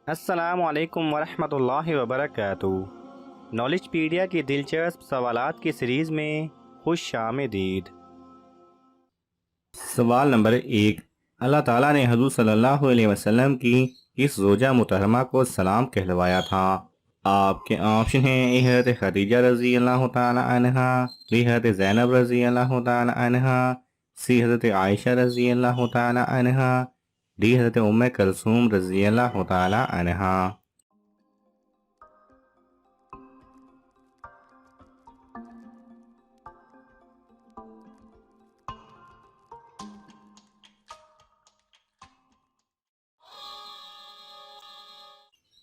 السلام علیکم ورحمۃ اللہ وبرکاتہ۔ نالج پیڈیا کی دلچسپ سوالات کی سیریز میں خوش آمدید۔ سوال نمبر 1، اللہ تعالیٰ نے حضور صلی اللہ علیہ وسلم کی اس زوجہ محترمہ کو سلام کہلوایا تھا؟ آپ کے آپشن ہیں: اے حضرت خدیجہ رضی اللہ تعالیٰ عنہا، بی حضرت زینب رضی اللہ تعالیٰ عنہا، سی حضرت عائشہ رضی اللہ تعالیٰ عنہا، ڈی حضرت ام کلثوم رضی اللہ تعالیٰ عنہا۔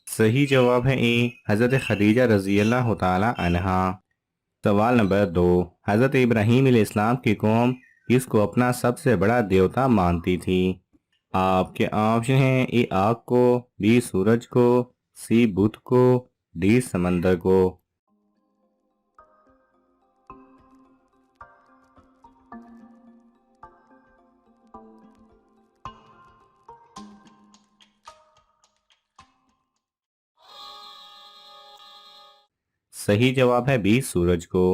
صحیح جواب ہے اے، حضرت خدیجہ رضی اللہ تعالیٰ عنہا۔ سوال نمبر 2، حضرت ابراہیم علیہ السلام کی قوم اس کو اپنا سب سے بڑا دیوتا مانتی تھی؟ آپ کے آپشن ہیں: اے آگ کو، بی سورج کو، سی بت کو، ڈی سمندر کو۔ صحیح جواب ہے بی سورج کو۔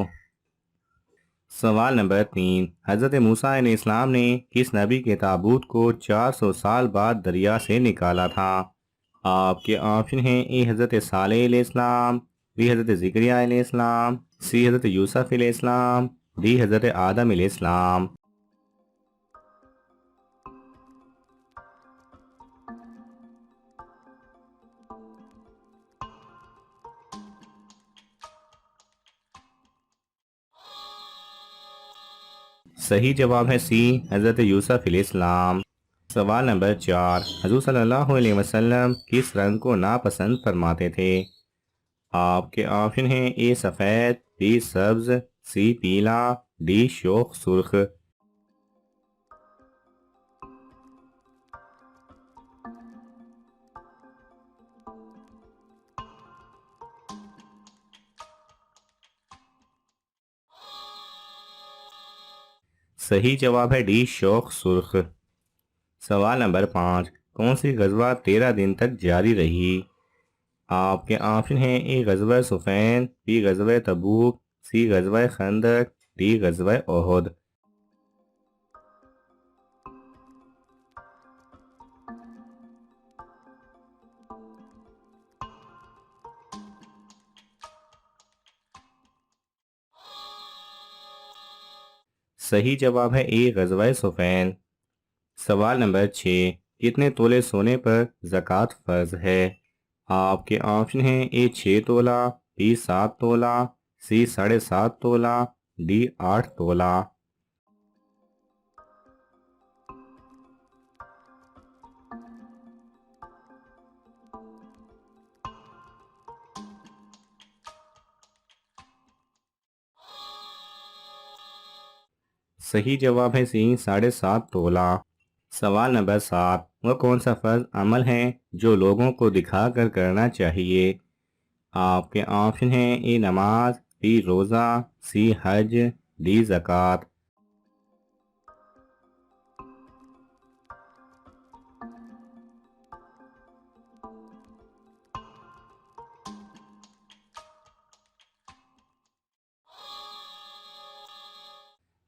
سوال نمبر 3، حضرت موسیٰ علیہ السلام نے کس نبی کے تابوت کو 400 سال بعد دریا سے نکالا تھا؟ آپ کے آپشن ہیں: اے حضرت صالح علیہ السلام، بی حضرت زکریا علیہ السلام، سی حضرت یوسف علیہ السلام، ڈی حضرت آدم علیہ السلام۔ صحیح جواب ہے سی، حضرت یوسف علیہ السلام۔ سوال نمبر 4، حضور صلی اللہ علیہ وسلم کس رنگ کو ناپسند فرماتے تھے؟ آپ کے آپشن ہیں: اے سفید، بی سبز، سی پیلا، ڈی شوخ سرخ۔ صحیح جواب ہے ڈی شوخ سرخ۔ سوال نمبر 5، کون سی غزوہ 13 دن تک جاری رہی؟ آپ کے آپشن ہیں: اے غزوہ صفین، بی غزوہ تبوک، سی غزوہ خندق، ڈی غزوہ احد۔ صحیح جواب ہے اے غزوہ صفین۔ سوال نمبر 6، کتنے تولے سونے پر زکوٰۃ فرض ہے؟ آپ کے آپشن ہیں: اے 6 تولہ، بی 7 تولہ، سی 7.5 تولہ، ڈی 8 تولہ۔ صحیح جواب ہے سی 7.5 تولہ۔ سوال نمبر 7، وہ کون سا فرض عمل ہے جو لوگوں کو دکھا کر کرنا چاہیے؟ آپ کے آپشن ہیں: اے نماز، بی روزہ، سی حج، ڈی زکوٰۃ۔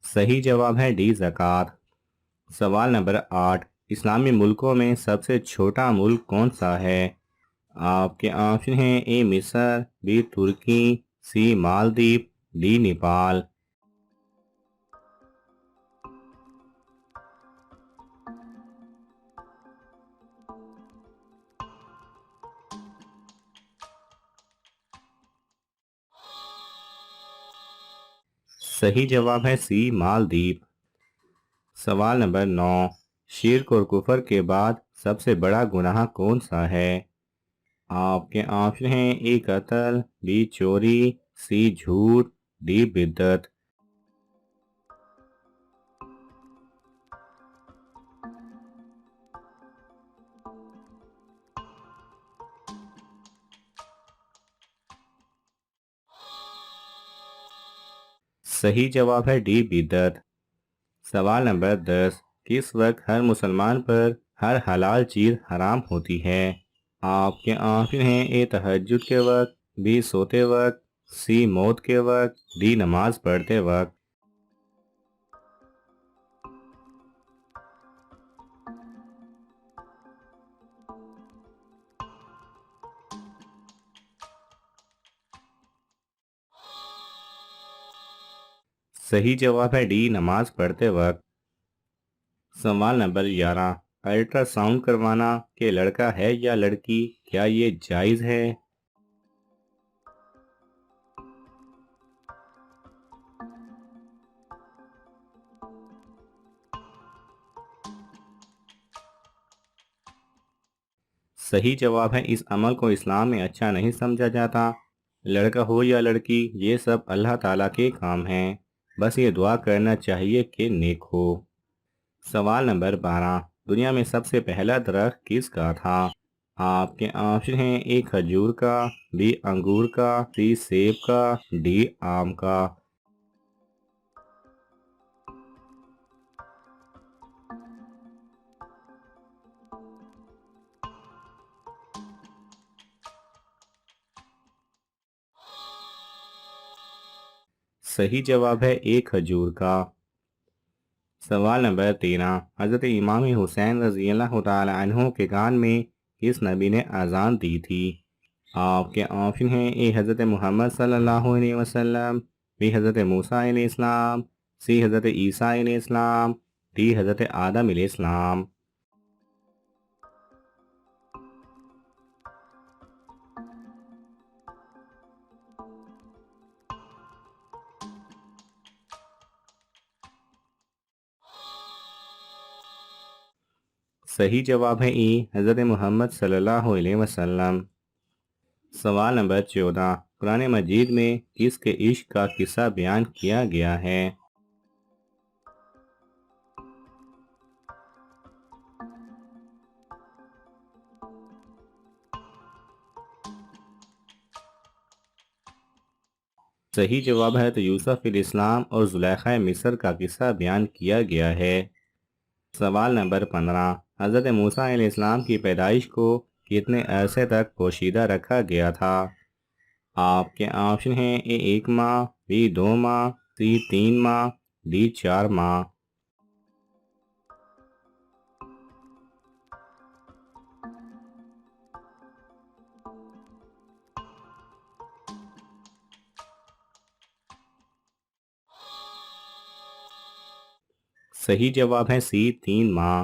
صحیح جواب ہے ڈی زکوٰۃ۔ سوال نمبر 8، اسلامی ملکوں میں سب سے چھوٹا ملک کون سا ہے؟ آپ کے آپشن ہیں: اے مصر، بی ترکی، سی مالدیپ، ڈی نیپال۔ صحیح جواب ہے سی مالدیپ۔ سوال نمبر 9، شرک اور کفر کے بعد سب سے بڑا گناہ کون سا ہے؟ آپ کے آپشن ہیں: اے قتل، بی چوری، سی جھوٹ، ڈی بدعت۔ صحیح جواب ہے ڈی بدعت۔ سوال نمبر 10، کس وقت ہر مسلمان پر ہر حلال چیز حرام ہوتی ہے؟ آپ کے آنکھیں ہیں اے تہجد کے وقت، بی سوتے وقت، سی موت کے وقت، ڈی نماز پڑھتے وقت۔ صحیح جواب ہے ڈی نماز پڑھتے وقت۔ سوال نمبر 11، الٹرا ساؤنڈ کروانا کہ لڑکا ہے یا لڑکی، کیا یہ جائز ہے؟ صحیح جواب ہے اس عمل کو اسلام میں اچھا نہیں سمجھا جاتا۔ لڑکا ہو یا لڑکی، یہ سب اللہ تعالیٰ کے کام ہیں، بس یہ دعا کرنا چاہیے کہ نیک ہو۔ سوال نمبر 12، دنیا میں سب سے پہلا درخت کس کا تھا؟ آپ کے آپشن ہیں اے کھجور کا، بی انگور کا، سی سیب کا، ڈی آم کا۔ صحیح جواب ہے اے کھجور کا۔ سوال نمبر 13، حضرت امام حسین رضی اللہ تعالی عنہ کے کان میں کس نبی نے اذان دی تھی؟ آپ کے آپشن ہیں اے حضرت محمد صلی اللہ علیہ وسلم، بی حضرت موسیٰ علیہ السلام، سی حضرت عیسیٰ علیہ السلام، ڈی حضرت آدم علیہ السلام۔ صحیح جواب ہے ای حضرت محمد صلی اللہ علیہ وسلم۔ سوال نمبر 14، قرآن مجید میں کس کے عشق کا قصہ بیان کیا گیا ہے؟ صحیح جواب ہے تو یوسف علیہ السلام اور زلیخا مصر کا قصہ بیان کیا گیا ہے۔ سوال نمبر 15، حضرت موسیٰ علیہ السلام کی پیدائش کو کتنے عرصے تک پوشیدہ رکھا گیا تھا؟ آپ کے آپشن ہیں اے 1 ماہ، بی 2 ماہ، سی 3 ماہ، ڈی 4 ماہ۔ صحیح جواب ہے سی 3 ماہ۔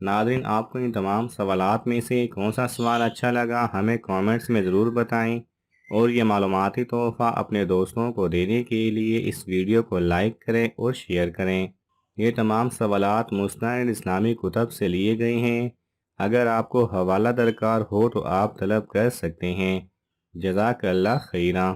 ناظرین، آپ کو ان تمام سوالات میں سے کون سا سوال اچھا لگا ہمیں کامنٹس میں ضرور بتائیں، اور یہ معلوماتی تحفہ اپنے دوستوں کو دینے کے لیے اس ویڈیو کو لائک کریں اور شیئر کریں۔ یہ تمام سوالات مستند اسلامی کتب سے لیے گئے ہیں، اگر آپ کو حوالہ درکار ہو تو آپ طلب کر سکتے ہیں۔ جزاک اللہ خیرہ۔